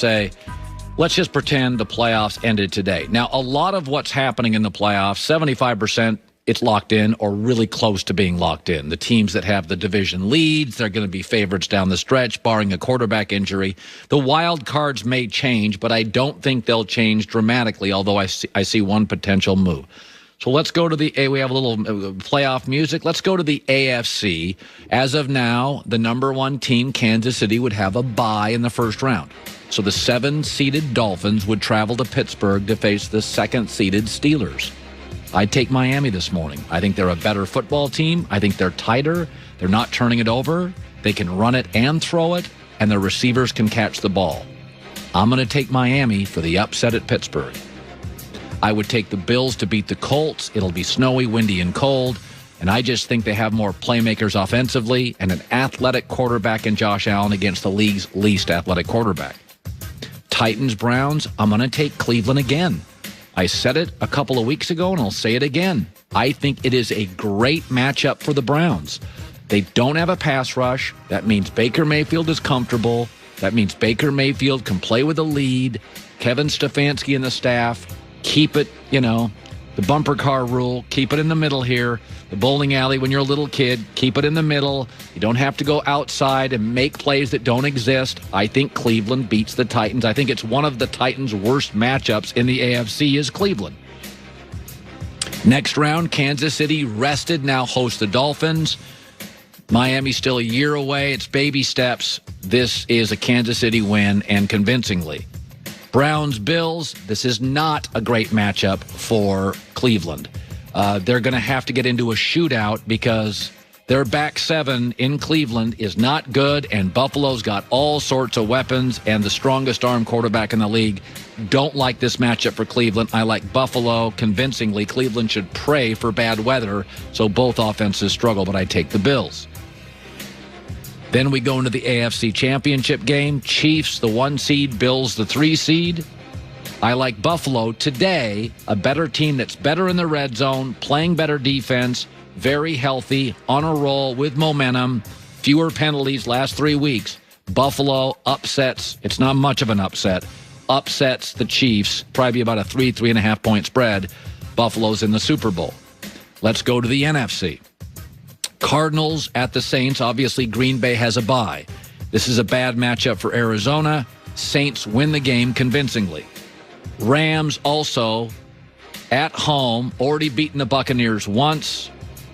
say, let's just pretend the playoffs ended today. Now, a lot of what's happening in the playoffs, 75%, it's locked in or really close to being locked in. The teams that have the division leads, they're going to be favorites down the stretch, barring a quarterback injury. The wild cards may change, but I don't think they'll change dramatically, although I see one potential move. So let's go to we have a little playoff music. Let's go to the AFC. As of now, the number one team, Kansas City, would have a bye in the first round. So the 7-seeded Dolphins would travel to Pittsburgh to face the 2nd-seeded Steelers. I'd take Miami this morning. I think they're a better football team. I think they're tighter. They're not turning it over. They can run it and throw it, and their receivers can catch the ball. I'm going to take Miami for the upset at Pittsburgh. I would take the Bills to beat the Colts. It'll be snowy, windy, and cold. And I just think they have more playmakers offensively and an athletic quarterback in Josh Allen against the league's least athletic quarterback. Titans-Browns, I'm going to take Cleveland again. I said it a couple of weeks ago, and I'll say it again. I think it is a great matchup for the Browns. They don't have a pass rush. That means Baker Mayfield is comfortable. That means Baker Mayfield can play with a lead. Kevin Stefanski and the staff keep it, the bumper car rule, keep it in the middle here. The bowling alley when you're a little kid, keep it in the middle. You don't have to go outside and make plays that don't exist. I think Cleveland beats the Titans. I think it's one of the Titans' worst matchups in the AFC is Cleveland. Next round, Kansas City rested, now host the Dolphins. Miami's still a year away. It's baby steps. This is a Kansas City win, and convincingly. Browns-Bills, this is not a great matchup for Cleveland. They're going to have to get into a shootout because their back seven in Cleveland is not good, and Buffalo's got all sorts of weapons and the strongest arm quarterback in the league. Don't like this matchup for Cleveland. I like Buffalo convincingly. Cleveland should pray for bad weather, so both offenses struggle, but I take the Bills. Then we go into the AFC Championship game. Chiefs, the 1 seed, Bills, the 3 seed. I like Buffalo today, a better team that's better in the red zone, playing better defense, very healthy, on a roll with momentum, fewer penalties last 3 weeks. Buffalo upsets, it's not much of an upset, upsets the Chiefs, probably about a 3.5 point spread. Buffalo's in the Super Bowl. Let's go to the NFC. Cardinals at the Saints. Obviously, Green Bay has a bye. This is a bad matchup for Arizona. Saints win the game convincingly. Rams also at home, already beaten the Buccaneers once.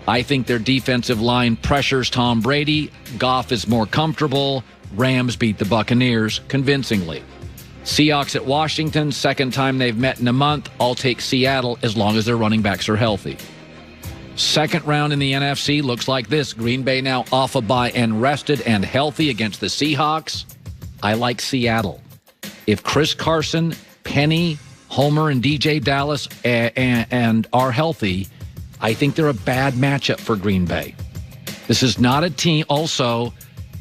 I think their defensive line pressures Tom Brady. Goff is more comfortable. Rams beat the Buccaneers convincingly. Seahawks at Washington, second time they've met in a month. I'll take Seattle as long as their running backs are healthy. Second round in the NFC looks like this. Green Bay now off a bye and rested and healthy against the Seahawks. I like Seattle. If Chris Carson, Penny, Homer, and DJ Dallas and are healthy, I think they're a bad matchup for Green Bay. This is not a team. Also,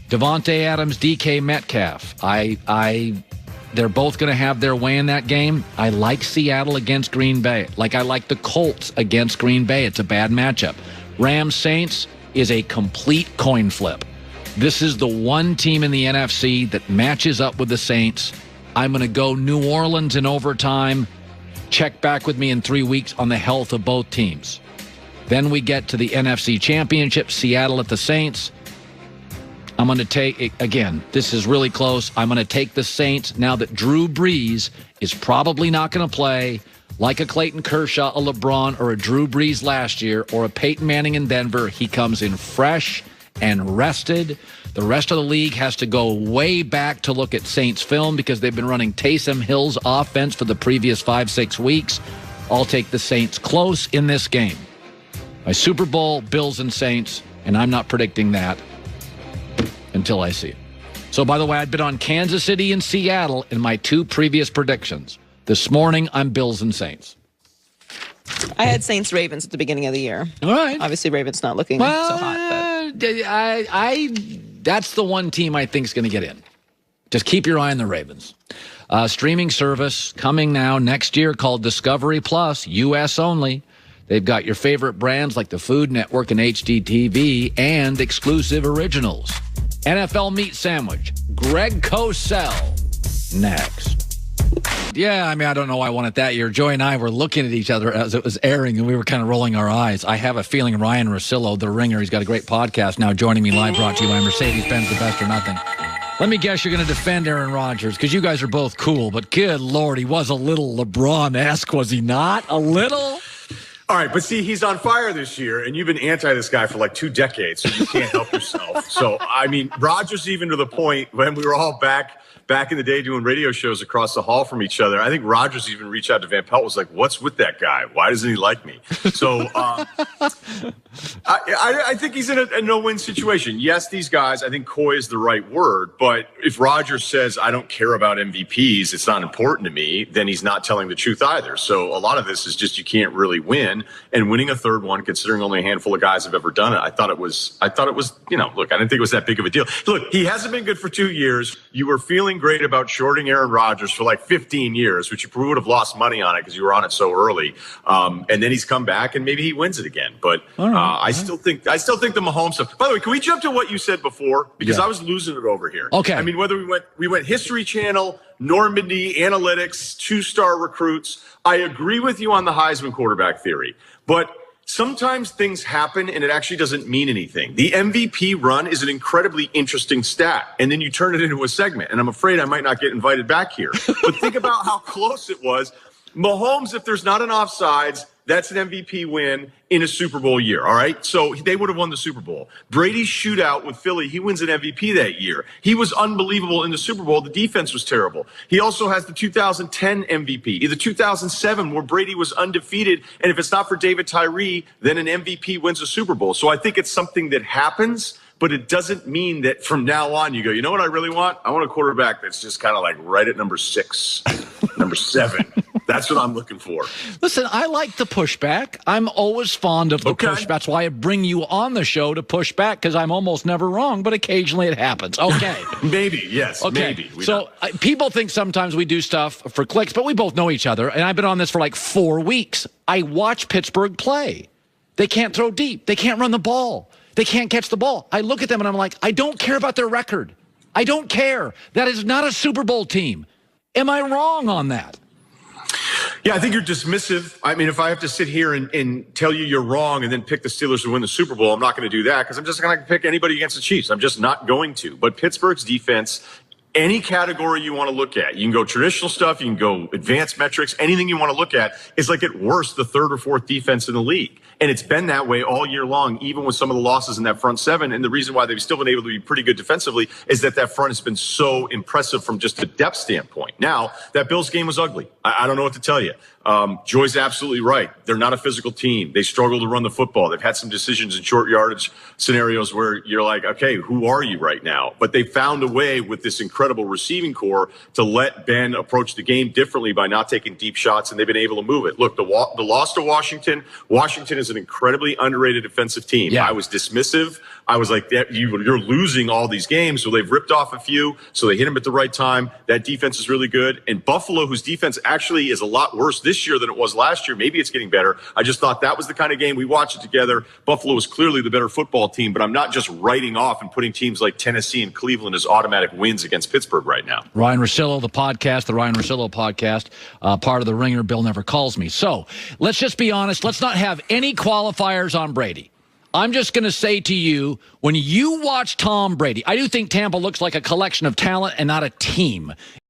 Devontae Adams, DK Metcalf. They're both going to have their way in that game. I like Seattle against Green Bay. I like the Colts against Green Bay. It's a bad matchup. Rams-Saints is a complete coin flip. This is the one team in the NFC that matches up with the Saints. I'm going to go New Orleans in overtime. Check back with me in 3 weeks on the health of both teams. Then we get to the NFC Championship, Seattle at the Saints. I'm going to take, again, this is really close. I'm going to take the Saints now that Drew Brees is probably not going to play like a Clayton Kershaw, a LeBron, or a Drew Brees last year, or a Peyton Manning in Denver. He comes in fresh and rested. The rest of the league has to go way back to look at Saints film because they've been running Taysom Hill's offense for the previous 5-6 weeks. I'll take the Saints close in this game. My Super Bowl, Bills and Saints, and I'm not predicting that until I see it. So, by the way, I'd been on Kansas City and Seattle in my 2 previous predictions. This morning, I'm Bills and Saints. I had Saints-Ravens at the beginning of the year. All right. Obviously, Ravens not looking so hot. But that's the one team I think is going to get in. Just keep your eye on the Ravens. Streaming service coming now next year called Discovery Plus, U.S. only. They've got your favorite brands like the Food Network and HGTV and exclusive originals. NFL Meat Sandwich, Greg Cosell, next. Yeah, I mean, I don't know why I won it that year. Joy and I were looking at each other as it was airing, and we were kind of rolling our eyes. I have a feeling Ryan Russillo, the ringer, he's got a great podcast now, joining me live, brought to you by Mercedes-Benz, the best or nothing. Let me guess you're going to defend Aaron Rodgers, because you guys are both cool, but good Lord, he was a little LeBron-esque, was he not? A little? All right, but see, he's on fire this year, and you've been anti this guy for like 2 decades, so you can't help yourself. So, I mean, Rodgers, even to the point when we were all back in the day doing radio shows across the hall from each other, I think Rodgers even reached out to Van Pelt, was like, what's with that guy? Why doesn't he like me? So I think he's in a no-win situation. Yes, these guys, I think coy is the right word, but if Rodgers says, I don't care about MVPs, it's not important to me, then he's not telling the truth either. So a lot of this is just you can't really win, and winning a third one, considering only a handful of guys have ever done it, I thought it was, you know, look, I didn't think it was that big of a deal. Look, he hasn't been good for 2 years. You were feeling great about shorting Aaron Rodgers for like 15 years, which you probably would have lost money on it because you were on it so early. And then he's come back and maybe he wins it again. But I still think the Mahomes stuff. By the way, can we jump to what you said before? Because I was losing it over here. Okay. I mean, whether we went History Channel, Normandy, analytics, 2-star recruits. I agree with you on the Heisman quarterback theory, but sometimes things happen and it actually doesn't mean anything. The MVP run is an incredibly interesting stat, and then you turn it into a segment, and I'm afraid I might not get invited back here. But think about how close it was. Mahomes, if there's not an offsides, that's an MVP win in a Super Bowl year, all right? So they would have won the Super Bowl. Brady's shootout with Philly, he wins an MVP that year. He was unbelievable in the Super Bowl. The defense was terrible. He also has the 2010 MVP, the 2007 where Brady was undefeated, and if it's not for David Tyree, then an MVP wins a Super Bowl. So I think it's something that happens, but it doesn't mean that from now on you go, you know what I really want? I want a quarterback that's just kind of like right at number 6, number 7. That's what I'm looking for. Listen, I like the pushback. I'm always fond of the pushback. That's why I bring you on the show to push back, because I'm almost never wrong, but occasionally it happens. Okay. Maybe, yes, okay. Maybe. So people think sometimes we do stuff for clicks, but we both know each other, and I've been on this for like 4 weeks. I watch Pittsburgh play. They can't throw deep. They can't run the ball. They can't catch the ball. I look at them and I'm like, I don't care about their record. I don't care. That is not a Super Bowl team. Am I wrong on that? Yeah, I think you're dismissive. I mean, if I have to sit here and tell you you're wrong and then pick the Steelers to win the Super Bowl, I'm not going to do that because I'm just going to pick anybody against the Chiefs. I'm just not going to. But Pittsburgh's defense, any category you want to look at, you can go traditional stuff, you can go advanced metrics, anything you want to look at is like at worst the 3rd or 4th defense in the league. And it's been that way all year long, even with some of the losses in that front 7. And the reason why they've still been able to be pretty good defensively is that front has been so impressive from just a depth standpoint. Now, that Bills game was ugly. I don't know what to tell you. Joy's absolutely right. They're not a physical team. They struggle to run the football. They've had some decisions in short yardage scenarios where you're like, okay, who are you right now? But they found a way with this incredible receiving core to let Ben approach the game differently by not taking deep shots, and they've been able to move it. Look, the loss to Washington is an incredibly underrated defensive team. Yeah. I was dismissive. I was like, you're losing all these games. So they've ripped off a few. So they hit them at the right time. That defense is really good. And Buffalo, whose defense actually is a lot worse this year than it was last year. Maybe it's getting better. I just thought that was the kind of game we watched it together. Buffalo is clearly the better football team, but I'm not just writing off and putting teams like Tennessee and Cleveland as automatic wins against Pittsburgh right now. Ryan Russillo, the podcast, the Ryan Russillo podcast, part of the Ringer, Bill Never Calls Me. So let's just be honest. Let's not have any qualifiers on Brady. I'm just going to say to you, when you watch Tom Brady, I do think Tampa looks like a collection of talent and not a team.